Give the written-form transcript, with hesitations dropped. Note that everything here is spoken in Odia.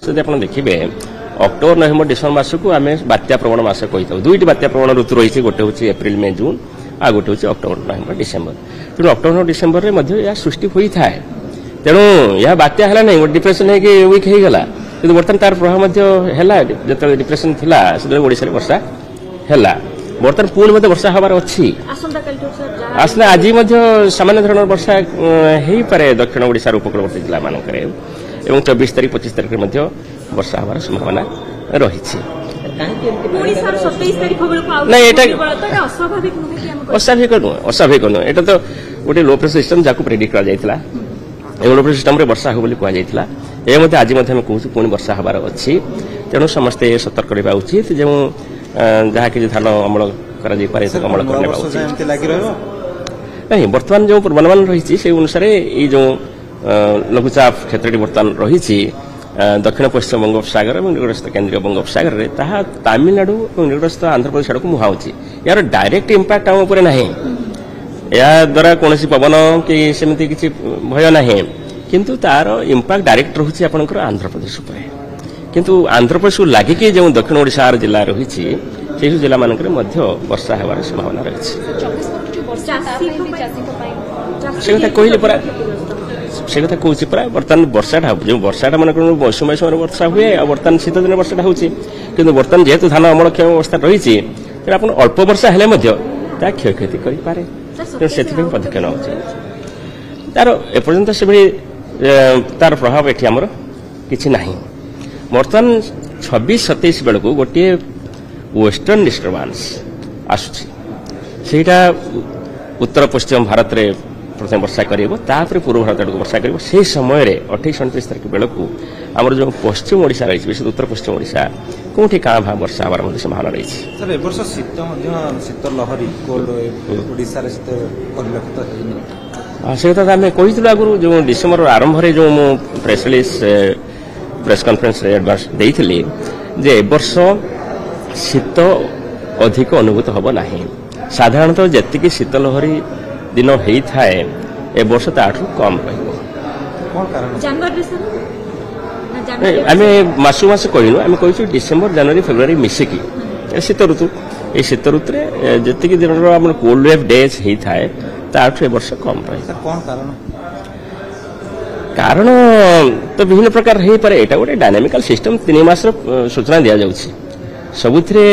ଯଦି ଆପଣ ଦେଖିବେ ଅକ୍ଟୋବର ନଭେମ୍ବର ଡିସେମ୍ବର ମାସକୁ ଆମେ ବାତ୍ୟା ପ୍ରବଣ ମାସ କହିଥାଉ। ଦୁଇଟି ବାତ୍ୟା ପ୍ରବଣ ଋତୁ ରହିଛି, ଗୋଟେ ହେଉଛି ଏପ୍ରିଲ ମେ ଜୁନ୍, ଆଉ ଗୋଟେ ହେଉଛି ଅକ୍ଟୋବର ନଭେମ୍ବର ଡିସେମ୍ବର। ତେଣୁ ଅକ୍ଟୋବର ଡିସେମ୍ବରରେ ମଧ୍ୟ ଏହା ସୃଷ୍ଟି ହୋଇଥାଏ। ତେଣୁ ଏହା ବାତ୍ୟା ହେଲା ନାହିଁ, ଗୋଟେ ଡିପ୍ରେସନ ହେଇକି ୱିକ୍ ହେଇଗଲା, କିନ୍ତୁ ବର୍ତ୍ତମାନ ତାର ପ୍ରଭାବ ମଧ୍ୟ ହେଲା। ଯେତେବେଳେ ଡିପ୍ରେସନ ଥିଲା ସେତେବେଳେ ଓଡ଼ିଶାରେ ବର୍ଷା ହେଲା, ବର୍ତ୍ତମାନ ପୁଣି ମଧ୍ୟ ବର୍ଷା ହେବାର ଅଛି। ଆସନ୍ତା ଆଜି ମଧ୍ୟ ସାମାନ୍ୟ ଧରଣର ବର୍ଷା ହେଇପାରେ ଦକ୍ଷିଣ ଓଡ଼ିଶାର ଉପକୂଳବର୍ତ୍ତୀ ଜିଲ୍ଲାମାନଙ୍କରେ, ଏବଂ 24 ତାରିଖ 25 ତାରିଖରେ ମଧ୍ୟ ବର୍ଷା ହେବାର ସମ୍ଭାବନା ରହିଛି। ନାଇଁ, ଏଇଟା ଅସ୍ୱାଭାବିକ ନୁହେଁ। ଏଇଟା ତ ଗୋଟେ लो प्रेशर सिस्टम ଯାକୁ ପ୍ରେଡିକ୍ଟ କରାଯାଇଥିଲା, ଏବଂ लो प्रेशर सिस्टमରେ ବର୍ଷା ହେବ ବୋଲି କୁହାଯାଇଥିଲା। ଏ ମଧ୍ୟ ଆଜି ମଧ୍ୟ ଆମେ କହୁଛୁ ପୁଣି ବର୍ଷା ହେବାର ଅଛି। ତେଣୁ ସମସ୍ତେ ସତର୍କ ରହିବା ଉଚିତ, ଯେଉଁ ଯାହା କିଛି ଧାନ ଅମଳ କରାଯାଇପାରେ ଅମଳ କରିବା ଉଚିତ। ନାହିଁ, ବର୍ତ୍ତମାନ ଯେଉଁ ପୂର୍ବାନୁମାନ ରହିଛି ସେହି ଅନୁସାରେ ଏଇ ଯେଉଁ ଲଘୁଚାପ କ୍ଷେତ୍ରଟି ବର୍ତ୍ତମାନ ରହିଛି ଦକ୍ଷିଣ ପଶ୍ଚିମ ବଙ୍ଗୋପସାଗର ଏବଂ ନିକଟସ୍ଥ କେନ୍ଦ୍ରୀୟ ବଙ୍ଗୋପସାଗରରେ, ତାହା ତାମିଲନାଡୁ ଏବଂ ନିକଟସ୍ଥ ଆନ୍ଧ୍ରପ୍ରଦେଶ ଆଡ଼କୁ ମୁହାଁଉଛି। ଏହାର ଡାଇରେକ୍ଟ ଇମ୍ପାକ୍ଟ ଆମ ଉପରେ ନାହିଁ, ଏହା ଦ୍ୱାରା କୌଣସି ପବନ କି ସେମିତି କିଛି ଭୟ ନାହିଁ, କିନ୍ତୁ ତାର ଇମ୍ପାକ୍ଟ ଡାଇରେକ୍ଟ ରହୁଛି ଆପଣଙ୍କର ଆନ୍ଧ୍ରପ୍ରଦେଶ ଉପରେ। କିନ୍ତୁ ଆନ୍ଧ୍ରପ୍ରଦେଶକୁ ଲାଗିକି ଯେଉଁ ଦକ୍ଷିଣ ଓଡ଼ିଶାର ଜିଲ୍ଲା ରହିଛି ସେହି ଜିଲ୍ଲାମାନଙ୍କରେ ମଧ୍ୟ ବର୍ଷା ହେବାର ସମ୍ଭାବନା ରହିଛି। ସେ କଥା କହିଲେ ପରା, ସେ କଥା କହୁଛି ପରା, ବର୍ତ୍ତମାନ ବର୍ଷାଟା ଯେଉଁ ବର୍ଷାଟା ମନେ କରନ୍ତୁ ମୌସୁମୀ ସମୟରେ ବର୍ଷା ହୁଏ, ଆଉ ବର୍ତ୍ତମାନ ଶୀତ ଦିନେ ବର୍ଷାଟା ହେଉଛି। କିନ୍ତୁ ବର୍ତ୍ତମାନ ଯେହେତୁ ଧାନ ଅମଳକ୍ଷମ ଅବସ୍ଥା ରହିଛି, ତେଣୁ ଆପଣ ଅଳ୍ପ ବର୍ଷା ହେଲେ ମଧ୍ୟ ତାହା କ୍ଷୟକ୍ଷତି କରିପାରେ। ତେଣୁ ସେଥିପାଇଁ ପଦକ୍ଷେପ ନେବା ଉଚିତ। ତାର ଏପର୍ଯ୍ୟନ୍ତ ସେଭଳି ତାର ପ୍ରଭାବ ଏଠି ଆମର କିଛି ନାହିଁ। ବର୍ତ୍ତମାନ 26-27 ବେଳକୁ ଗୋଟିଏ ୱେଷ୍ଟର୍ଣ୍ଣ ଡିଷ୍ଟର୍ବାନ୍ସ ଆସୁଛି, ସେଇଟା ଉତ୍ତର ପଶ୍ଚିମ ଭାରତରେ ପ୍ରଥମେ ବର୍ଷା କରିବ, ତାପରେ ପୂର୍ବ ଭାରତ ଆଡ଼କୁ ବର୍ଷା କରିବ। ସେହି ସମୟରେ 28-29 ତାରିଖ ବେଳକୁ ଆମର ଯେଉଁ ପଶ୍ଚିମ ଓଡ଼ିଶା ରହିଛି, ବିଶେଷ ଉତ୍ତର ପଶ୍ଚିମ ଓଡ଼ିଶା, କେଉଁଠି କାଁ ଭାଁ ବର୍ଷା ହେବାର ମଧ୍ୟ ସମ୍ଭାବନା ରହିଛି। ସାର୍, ଏ ବର୍ଷ ଶୀତ ମଧ୍ୟ ଶୀତ ଲହରୀ ଓଡ଼ିଶାରେ ଶୀତ ପରିଲକ୍ଷିତ ହେଇନି। ସେ କଥା ଆମେ କହିଥିଲୁ ଆଗରୁ, ଯେଉଁ ଡିସେମ୍ବର ଆରମ୍ଭରେ ଯେଉଁ ମୁଁ ପ୍ରେସ୍ କନଫରେନ୍ସରେ ଆଡଭାନ୍ସ ଦେଇଥିଲି ଯେ ଏ ବର୍ଷ ଶୀତ ଅଧିକ ଅନୁଭୂତ ହେବ ନାହିଁ। ସାଧାରଣତଃ ଯେତିକି ଶୀତ ଲହରୀ ଦିନ ହେଇଥାଏ ଏ ବର୍ଷ ତାଠୁ କମ୍ ରହିବ। ଆମେ ମାସକୁ ମାସ କହିନୁ, ଆମେ କହିଛୁ ଡିସେମ୍ବର ଜାନୁଆରୀ ଫେବୃଆରୀ ମିଶିକି ଶୀତ ଋତୁ। ଏଇ ଶୀତ ଋତୁରେ ଯେତିକି ଦିନର ଆମର କୋଲ୍ଡ ୱେଭ୍ ଡେଜ୍ ହେଇଥାଏ ତାଠୁ ଏ ବର୍ଷ କମ୍ ରହିବ। କାରଣ ତ ବିଭିନ୍ନ ପ୍ରକାର ହେଇପାରେ। ଏଇଟା ଗୋଟେ ଡାଇନାମିକାଲ ସିଷ୍ଟମ, 3 ମାସର ସୂଚନା ଦିଆଯାଉଛି ସବୁଥିରେ।